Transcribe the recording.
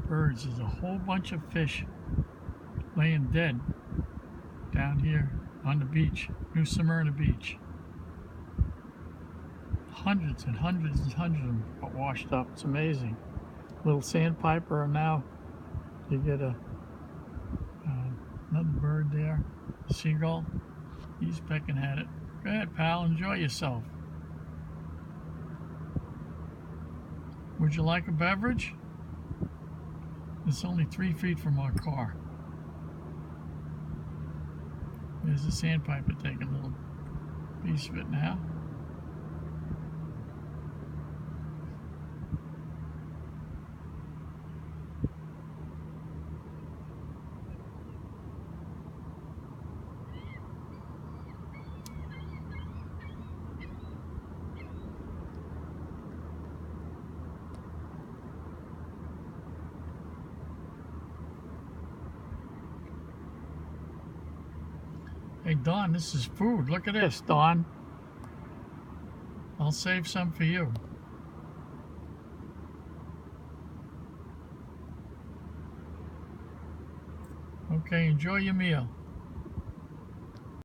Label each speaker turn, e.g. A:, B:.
A: birds. There's a whole bunch of fish laying dead down here on the beach, New Smyrna Beach. Hundreds and hundreds and hundreds of them got washed up. It's amazing. Little sandpiper, and now you get another bird there, a seagull. He's pecking at it. Go ahead, pal, enjoy yourself. Would you like a beverage? It's only 3 feet from our car. There's a sandpiper taking a little piece of it now. Hey, Dawn, this is food. Look at this, Dawn. I'll save some for you. Okay, enjoy your meal.